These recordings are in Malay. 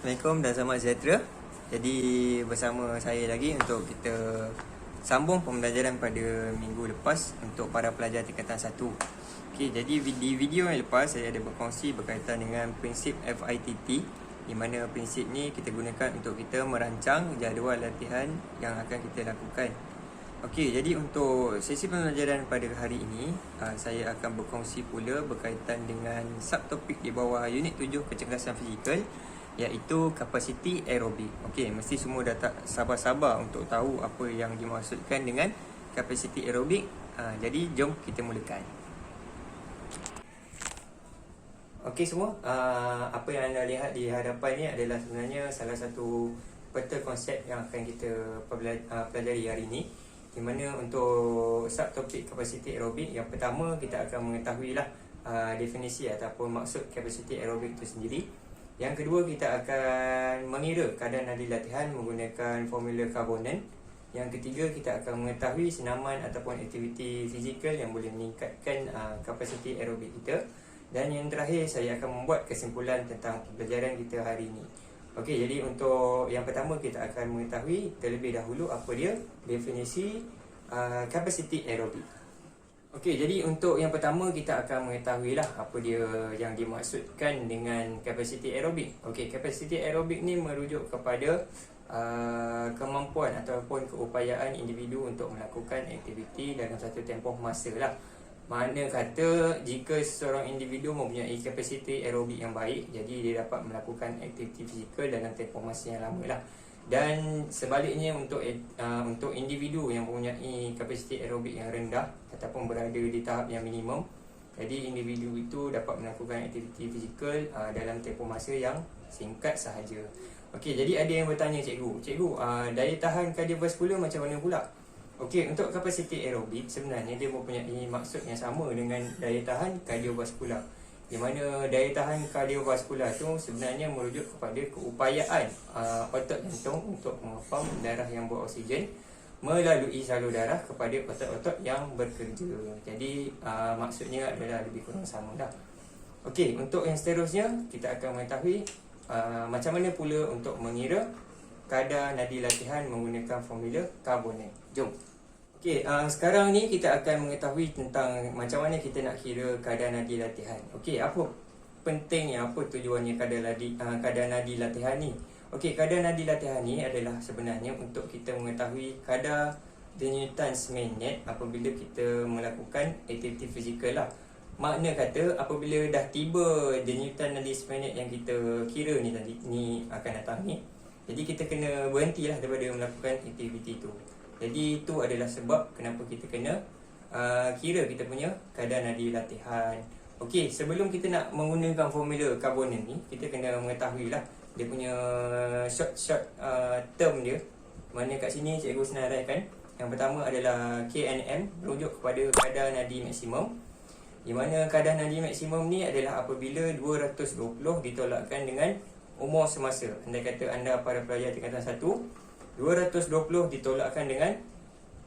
Assalamualaikum dan selamat sejahtera. Jadi bersama saya lagi untuk kita sambung pembelajaran pada minggu lepas untuk para pelajar tingkatan 1. Okey, jadi di video yang lepas saya ada berkongsi berkaitan dengan prinsip FITT, di mana prinsip ni kita gunakan untuk kita merancang jadual latihan yang akan kita lakukan. Okey, jadi untuk sesi pembelajaran pada hari ini, saya akan berkongsi pula berkaitan dengan subtopik di bawah unit 7 kecerdasan fizikal, iaitu kapasiti aerobik. Okey, mesti semua dah tak sabar-sabar untuk tahu apa yang dimaksudkan dengan kapasiti aerobik. Jadi jom kita mulakan. Okey semua, apa yang anda lihat di hadapan ni adalah sebenarnya salah satu peta konsep yang akan kita pelajari hari ini. Di mana untuk subtopik kapasiti aerobik, yang pertama kita akan mengetahuilah definisi ataupun maksud kapasiti aerobik itu sendiri. Yang kedua, kita akan mengira kadar nadi latihan menggunakan formula Carbonen. Yang ketiga, kita akan mengetahui senaman ataupun aktiviti fizikal yang boleh meningkatkan kapasiti aerobik kita. Dan yang terakhir, saya akan membuat kesimpulan tentang pembelajaran kita hari ini. Okey, jadi untuk yang pertama, kita akan mengetahui terlebih dahulu apa dia definisi kapasiti aerobik. Okey, jadi untuk yang pertama kita akan mengetahuilah apa dia yang dimaksudkan dengan kapasiti aerobik. Okey, kapasiti aerobik ni merujuk kepada kemampuan ataupun keupayaan individu untuk melakukan aktiviti dalam satu tempoh masa lah. Mana kata jika seorang individu mempunyai kapasiti aerobik yang baik, jadi dia dapat melakukan aktiviti fizikal dalam tempoh masa yang lama lah. Dan sebaliknya untuk individu yang mempunyai kapasiti aerobik yang rendah ataupun berada di tahap yang minimum, jadi individu itu dapat melakukan aktiviti fizikal dalam tempoh masa yang singkat sahaja. Okey, jadi ada yang bertanya, cikgu, daya tahan kardiovaskular macam mana pula? Okey, untuk kapasiti aerobik sebenarnya dia mempunyai maksud yang sama dengan daya tahan kardiovaskular. Di mana daya tahan kardiovaskular tu sebenarnya merujuk kepada keupayaan otot jantung untuk mengepam darah yang beroksigen melalui salur darah kepada otot-otot yang bekerja. Jadi maksudnya adalah lebih kurang sama dah. Okey, untuk yang seterusnya kita akan mengetahui macam mana pula untuk mengira kadar nadi latihan menggunakan formula Carbonen. Jom. Okey, sekarang ni kita akan mengetahui tentang macam mana kita nak kira kadar nadi latihan. Okey, apa pentingnya, apa tujuannya kadar nadi latihan ni? Okey, kadar nadi latihan ni adalah sebenarnya untuk kita mengetahui kadar denyutans minute apabila kita melakukan aktiviti fizikal lah. Makna kata apabila dah tiba denyutan nadi minute yang kita kira ni tadi ni akan datang ni, jadi kita kena berhentilah daripada melakukan aktiviti tu. Jadi itu adalah sebab kenapa kita kena kira kita punya kadar nadi latihan. Okey, sebelum kita nak menggunakan formula Carbonen ni, kita kena mengetahui lah dia punya short term dia. Mana kat sini cikgu senaraikan. Yang pertama adalah KNM, merujuk kepada kadar nadi maksimum. Di mana kadar nadi maksimum ni adalah apabila 220 ditolakkan dengan umur semasa. Andai kata anda para pelajar tingkatan 1, 220 ditolakkan dengan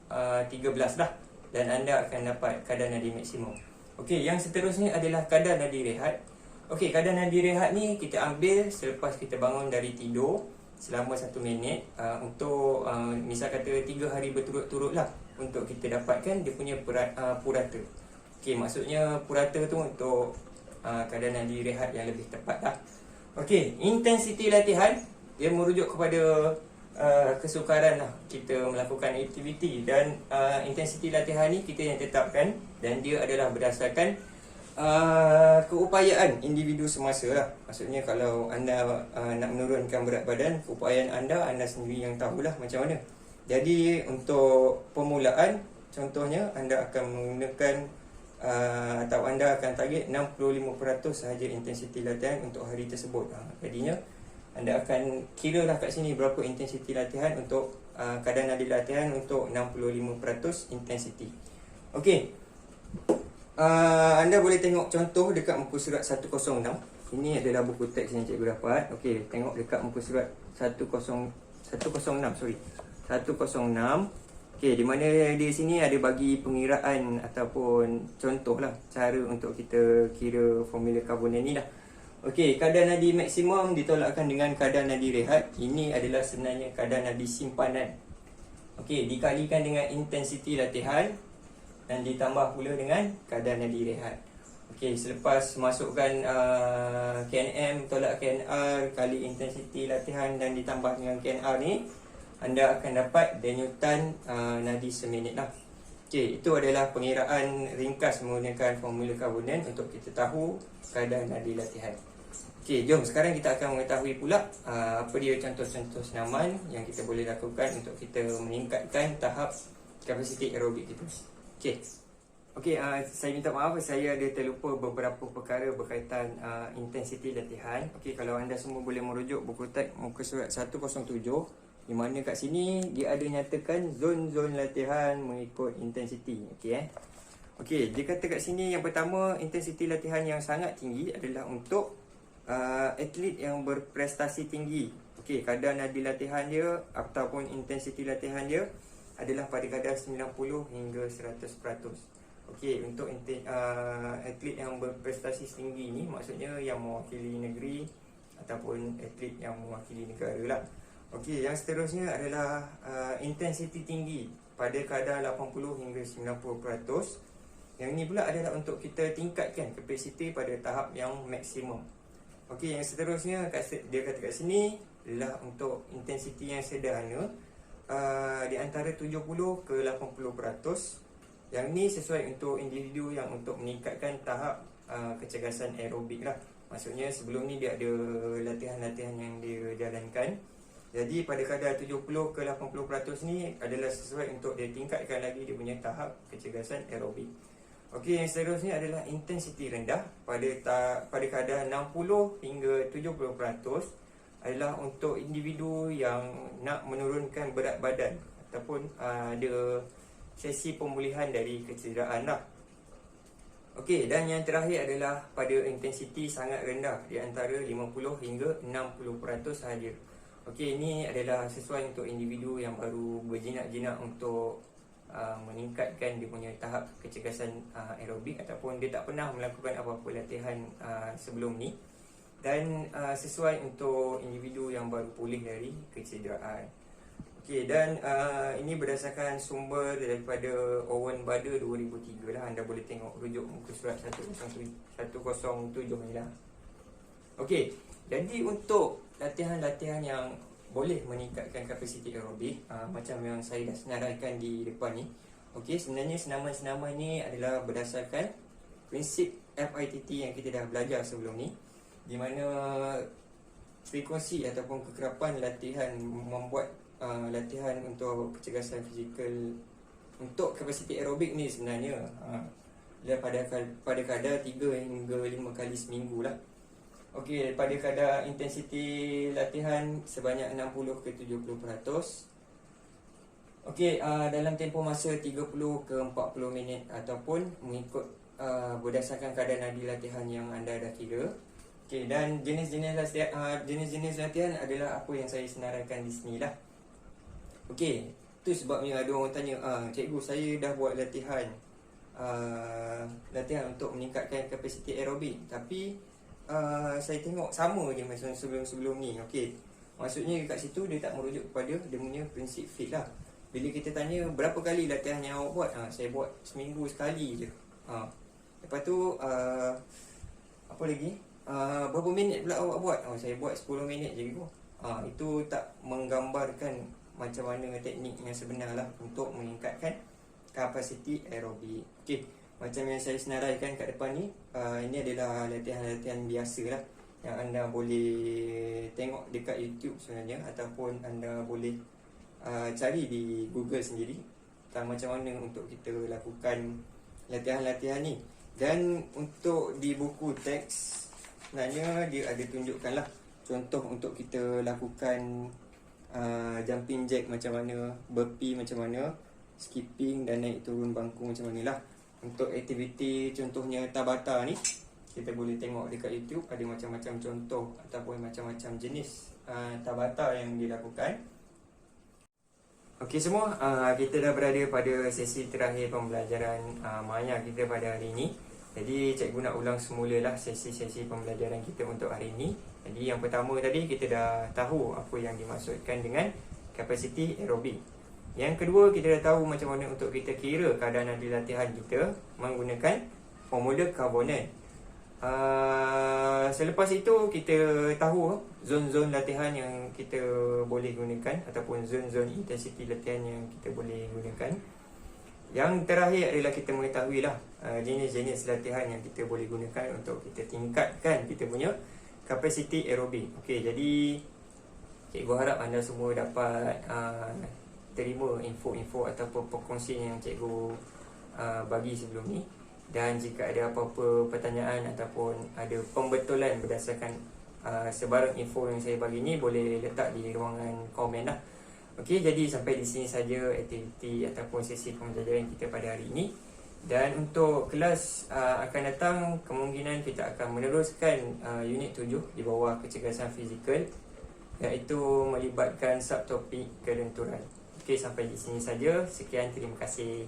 13 lah, dan anda akan dapat kadar nadi maksimum. Okey, yang seterusnya adalah kadar nadi rehat. Okey, kadar nadi rehat ni kita ambil selepas kita bangun dari tidur selama 1 minit untuk misal kata 3 hari berturut-turut lah, untuk kita dapatkan dia punya purata. Okey, maksudnya purata tu untuk kadar nadi rehat yang lebih tepat lah. Okey, intensiti latihan dia merujuk kepada kesukaran lah kita melakukan aktiviti, dan intensiti latihan ni kita yang tetapkan, dan dia adalah berdasarkan keupayaan individu semasa lah. Maksudnya kalau anda nak menurunkan berat badan, keupayaan anda sendiri yang tahulah macam mana. Jadi untuk permulaan, contohnya anda akan menggunakan atau anda akan target 65% sahaja intensiti latihan untuk hari tersebut. Jadinya anda akan kira lah kat sini berapa intensiti latihan untuk kadar nadi latihan untuk 65% intensiti. Okey, anda boleh tengok contoh dekat muka surat 106. Ini adalah buku teks yang cikgu dapat. Okey, tengok dekat muka surat 106. Okey, di mana di sini ada bagi pengiraan ataupun contoh lah cara untuk kita kira formula Carbonen ni lah. Okey, kadar nadi maksimum ditolakkan dengan kadar nadi rehat. Ini adalah sebenarnya kadar nadi simpanan. Okey, dikalikan dengan intensiti latihan dan ditambah pula dengan kadar nadi rehat. Okey, selepas masukkan KNM, tolak KNR kali intensiti latihan dan ditambah dengan KNR ni, anda akan dapat denyutan nadi seminit lah. Okey, itu adalah pengiraan ringkas menggunakan formula Carbonen untuk kita tahu kadar nadi latihan. Okey, jom sekarang kita akan mengetahui pula apa dia contoh-contoh senaman yang kita boleh lakukan untuk kita meningkatkan tahap kapasiti aerobik kita. Okey. Okey, saya minta maaf, saya ada terlupa beberapa perkara berkaitan intensiti latihan. Okey, kalau anda semua boleh merujuk buku teks muka surat 107, di mana kat sini dia ada nyatakan zon-zon latihan mengikut intensiti. Okey, dia kata kat sini yang pertama, intensiti latihan yang sangat tinggi adalah untuk atlet yang berprestasi tinggi. Okey, kadar nadi latihan dia ataupun intensiti latihan dia adalah pada kadar 90 hingga 100%. Okey, untuk atlet yang berprestasi tinggi ni maksudnya yang mewakili negeri ataupun atlet yang mewakili negara lah. Okey, yang seterusnya adalah intensiti tinggi pada kadar 80 hingga 90%. Yang ini pula adalah untuk kita tingkatkan kapasiti pada tahap yang maksimum. Okey, yang seterusnya dia kata kat sini adalah untuk intensiti yang sederhana di antara 70 ke 80%. Yang ni sesuai untuk individu yang untuk meningkatkan tahap kecergasan aerobik lah. Maksudnya sebelum ni dia ada latihan-latihan yang dia jalankan. Jadi pada kadar 70 ke 80% ni adalah sesuai untuk dia tingkatkan lagi dia punya tahap kecergasan aerobik. Okey, yang seterusnya adalah intensiti rendah pada kadar 60 hingga 70% adalah untuk individu yang nak menurunkan berat badan ataupun ada sesi pemulihan dari kecederaan lah. Okey, dan yang terakhir adalah pada intensiti sangat rendah di antara 50 hingga 60% sahaja. Okey, ini adalah sesuai untuk individu yang baru berjinak-jinak untuk meningkatkan dia punya tahap kecergasan aerobik ataupun dia tak pernah melakukan apa-apa latihan sebelum ni, dan sesuai untuk individu yang baru pulih dari kecederaan. Okey, dan ini berdasarkan sumber daripada Owen Bader 2003 lah. Anda boleh tengok rujuk muka surat 107 ni lah. Okey, jadi untuk latihan-latihan yang boleh meningkatkan kapasiti aerobik, macam yang saya dah senaraikan di depan ni. Okey, sebenarnya senaman-senaman ni adalah berdasarkan prinsip FITT yang kita dah belajar sebelum ni, di mana frekuensi ataupun kekerapan latihan membuat latihan untuk kecergasan fizikal untuk kapasiti aerobik ni sebenarnya dia pada kadar 3 hingga 5 kali seminggu lah. Okey, pada kadar intensiti latihan sebanyak 60 ke 70%. Okey, dalam tempoh masa 30 ke 40 minit ataupun mengikut berdasarkan kadar nadi latihan yang anda dah kira. Okey, dan jenis-jenis latihan adalah apa yang saya senaraikan di sini lah. Okey, tu sebabnya ada orang tanya, cikgu saya dah buat latihan untuk meningkatkan kapasiti aerobik, tapi saya tengok sama je macam sebelum-sebelum ni. Okey, maksudnya kat situ dia tak merujuk kepada dia punya prinsip fit lah. Bila kita tanya berapa kali latihan yang awak buat, saya buat seminggu sekali je. Lepas tu apa lagi, berapa minit pula awak buat? Saya buat 10 minit je gitu. Itu tak menggambarkan macam mana teknik yang sebenar lah untuk meningkatkan kapasiti aerobik. Okey, macam yang saya senaraikan kat depan ni, ini adalah latihan-latihan biasa lah yang anda boleh tengok dekat YouTube sebenarnya, ataupun anda boleh cari di Google sendiri tentang macam mana untuk kita lakukan latihan-latihan ni. Dan untuk di buku teks sebenarnya dia ada tunjukkan lah contoh untuk kita lakukan jumping jack macam mana, burpee macam mana, skipping dan naik turun bangku macam mana lah. Untuk aktiviti contohnya Tabata ni, kita boleh tengok dekat YouTube ada macam-macam contoh ataupun macam-macam jenis Tabata yang dilakukan. Okey semua, kita dah berada pada sesi terakhir pembelajaran Maya kita pada hari ini. Jadi cikgu nak ulang semula lah sesi-sesi pembelajaran kita untuk hari ini. Jadi yang pertama tadi kita dah tahu apa yang dimaksudkan dengan kapasiti aerobik. Yang kedua, kita dah tahu macam mana untuk kita kira keadaan nadi latihan kita menggunakan formula Carbonet. Selepas itu kita tahu zon-zon latihan yang kita boleh gunakan ataupun zon-zon intensiti latihan yang kita boleh gunakan. Yang terakhir adalah kita mengetahui lah jenis-jenis latihan yang kita boleh gunakan untuk kita tingkatkan kita punya kapasiti aerobik. Okey, jadi cikgu harap anda semua dapat terima info-info ataupun perkongsian yang cikgu bagi sebelum ni. Dan jika ada apa-apa pertanyaan ataupun ada pembetulan berdasarkan sebarang info yang saya bagi ni, boleh letak di ruangan komen lah. Okey, jadi sampai di sini saja aktiviti ataupun sesi pembelajaran kita pada hari ini. Dan untuk kelas akan datang, kemungkinan kita akan meneruskan unit 7 di bawah kecergasan fizikal, iaitu melibatkan subtopik kelenturan. Okey, sampai di sini saja. Sekian, terima kasih.